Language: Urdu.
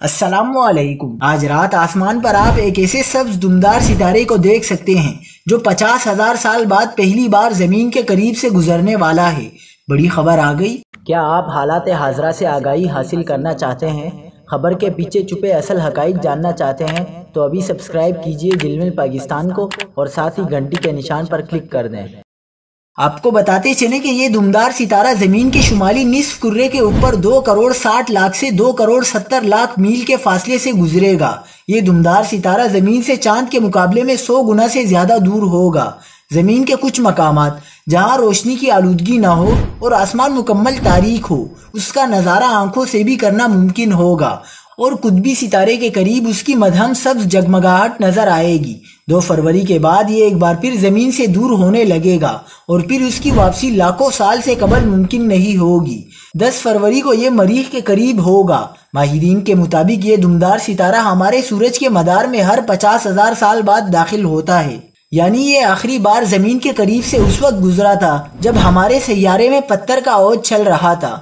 السلام علیکم۔ آج رات آسمان پر آپ ایک ایسے سبز دمدار ستارے کو دیکھ سکتے ہیں جو 50,000 سال بعد پہلی بار زمین کے قریب سے گزرنے والا ہے۔ بڑی خبر آ گئی۔ کیا آپ حالات حاضرہ سے آگاہی حاصل کرنا چاہتے ہیں؟ خبر کے پیچھے چھپے اصل حقائق جاننا چاہتے ہیں تو ابھی سبسکرائب کیجئے جلمل پاکستان کو اور ساتھ ہی گھنٹی کے نشان پر کلک کر دیں۔ آپ کو بتاتے چلیں کہ یہ دمدار ستارہ زمین کے شمالی نصف کرے کے اوپر 2,60,00,000 سے 2,70,00,000 میل کے فاصلے سے گزرے گا۔ یہ دمدار ستارہ زمین سے چاند کے مقابلے میں 100 گنا سے زیادہ دور ہوگا۔ زمین کے کچھ مقامات جہاں روشنی کی آلودگی نہ ہو اور آسمان مکمل تاریک ہو، اس کا نظارہ آنکھوں سے بھی کرنا ممکن ہوگا، اور قطبی ستارے کے قریب اس کی مدھم سبز جگمگاہٹ نظر آئے گی۔ 2 فروری کے بعد یہ ایک بار پھر زمین سے دور ہونے لگے گا اور پھر اس کی واپسی لاکھوں سال سے قبل ممکن نہیں ہوگی۔ 10 فروری کو یہ مریخ کے قریب ہوگا۔ ماہرین کے مطابق یہ دمدار ستارہ ہمارے سورج کے مدار میں ہر 50,000 سال بعد داخل ہوتا ہے، یعنی یہ آخری بار زمین کے قریب سے اس وقت گزرا تھا جب ہمارے سیارے میں پتھر کا عود چل رہا تھا۔